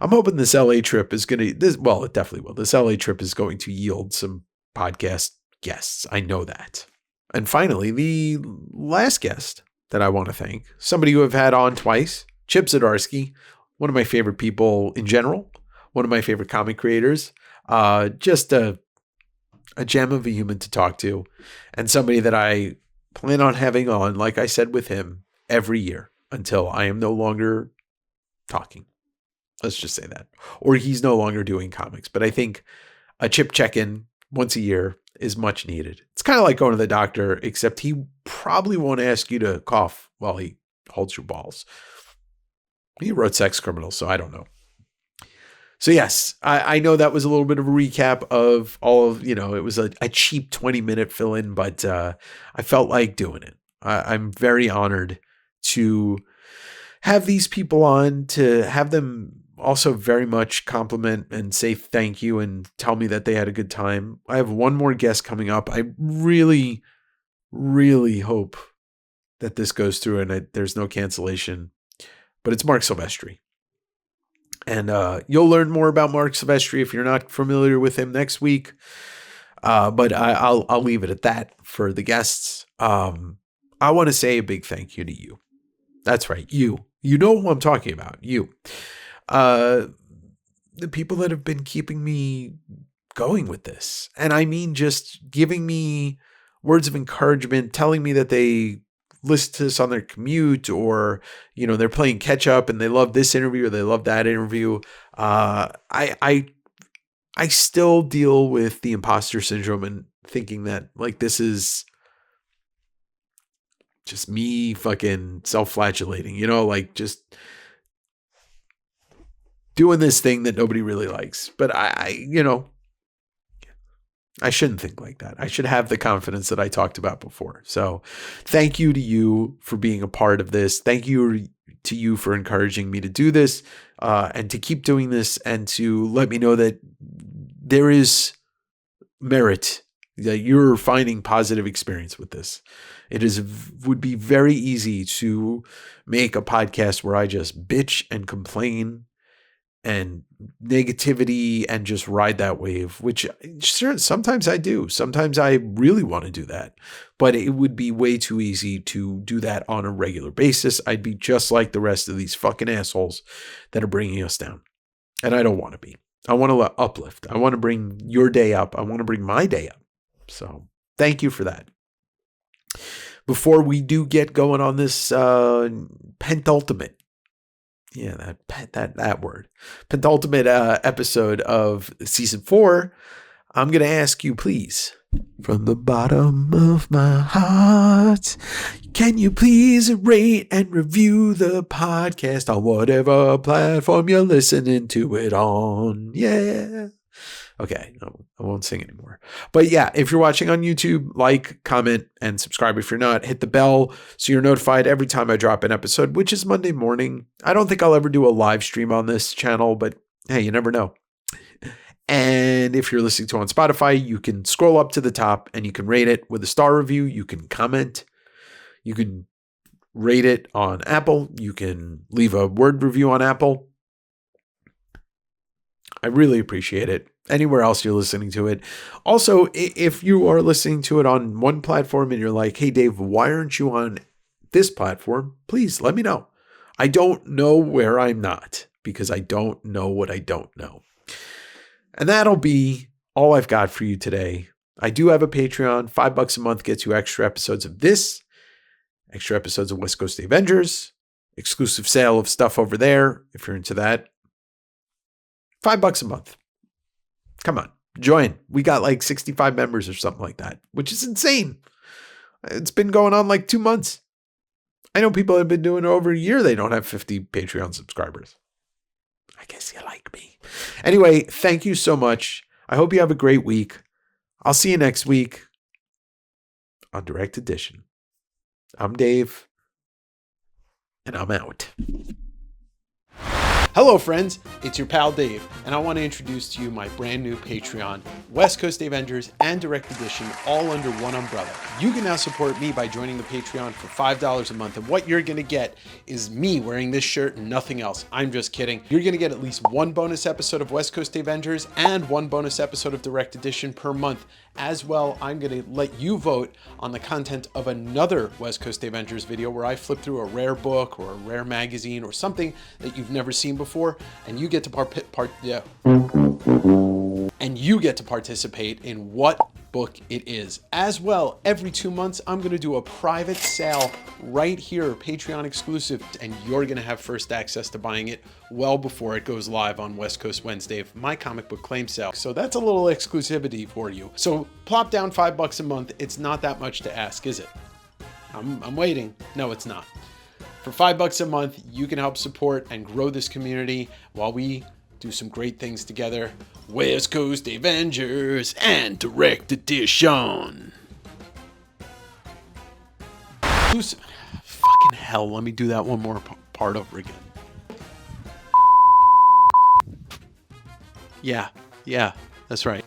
Speaker 1: I'm hoping this LA trip is going to, it definitely will. This LA trip is going to yield some podcast guests. I know that. And finally, the last guest that I want to thank, somebody who I've had on twice, Chip Zdarsky, one of my favorite people in general, one of my favorite comic creators, just a gem of a human to talk to, and somebody that I plan on having on, like I said with him, every year until I am no longer talking. Let's just say that. Or he's no longer doing comics. But I think a Chip check-in once a year is much needed. It's kind of like going to the doctor, except he probably won't ask you to cough while he holds your balls. He wrote Sex Criminals, so I don't know. So yes, I know that was a little bit of a recap of all of, it was a cheap 20-minute fill-in, but I felt like doing it. I'm very honored to have these people on, to have them also very much compliment and say thank you and tell me that they had a good time. I have one more guest coming up. I really, really hope that this goes through and there's no cancellation, but it's Mark Silvestri. And you'll learn more about Mark Silvestri if you're not familiar with him next week. But I'll leave it at that for the guests. I want to say a big thank you to you. That's right, you. You know who I'm talking about, you. The people that have been keeping me going with this. And I mean just giving me words of encouragement, telling me that they listen to this on their commute, or, they're playing catch up and they love this interview or they love that interview. I still deal with the imposter syndrome and thinking that like this is just me fucking self-flagellating, like just doing this thing that nobody really likes. But I shouldn't think like that. I should have the confidence that I talked about before. So thank you to you for being a part of this. Thank you to you for encouraging me to do this and to keep doing this and to let me know that there is merit, that you're finding positive experience with this. Would be very easy to make a podcast where I just bitch and complain and negativity and just ride that wave, which sure, sometimes I do. Sometimes I really want to do that, but it would be way too easy to do that on a regular basis. I'd be just like the rest of these fucking assholes that are bringing us down. And I don't want to be. I want to uplift. I want to bring your day up. I want to bring my day up. So thank you for that. Before we do get going on this penultimate, that word, penultimate episode of season 4, I'm going to ask you, please, from the bottom of my heart, can you please rate and review the podcast on whatever platform you're listening to it on? Yeah. Okay, no, I won't sing anymore. But yeah, if you're watching on YouTube, like, comment, and subscribe. If you're not, hit the bell so you're notified every time I drop an episode, which is Monday morning. I don't think I'll ever do a live stream on this channel, but hey, you never know. And if you're listening to it on Spotify, you can scroll up to the top and you can rate it with a star review. You can comment. You can rate it on Apple. You can leave a word review on Apple. I really appreciate it. Anywhere else you're listening to it. Also, if you are listening to it on one platform and you're like, hey, Dave, why aren't you on this platform? Please let me know. I don't know where I'm not because I don't know what I don't know. And that'll be all I've got for you today. I do have a Patreon. $5 a month gets you extra episodes of this, extra episodes of West Coast Davengers, exclusive sale of stuff over there if you're into that. $5 a month. Come on, join. We got like 65 members or something like that, which is insane. It's been going on like 2 months. I know people have been doing it over a year. They don't have 50 Patreon subscribers. I guess you like me. Anyway, thank you so much. I hope you have a great week. I'll see you next week on Direct Edition. I'm Dave, and I'm out. Hello, friends. It's your pal Dave, and I want to introduce to you my brand new Patreon, West Coast Davengers and Direct Edition, all under one umbrella. You can now support me by joining the Patreon for $5 a month, and what you're going to get is me wearing this shirt and nothing else. I'm just kidding. You're going to get at least one bonus episode of West Coast Davengers and one bonus episode of Direct Edition per month. As well, I'm going to let you vote on the content of another West Coast Davengers video where I flip through a rare book or a rare magazine or something that you've never seen before, and you get to participate in what book it is. As well, every 2 months, I'm going to do a private sale right here, Patreon exclusive, and you're going to have first access to buying it well before it goes live on West Coast Wednesday, my comic book claim sale. So that's a little exclusivity for you. So plop down $5 a month. It's not that much to ask, is it? I'm waiting. No, it's not. For $5 a month, you can help support and grow this community while we do some great things together. West Coast Davengers and Direct Edition. Fucking hell, let me do that one more part over again. Yeah, that's right.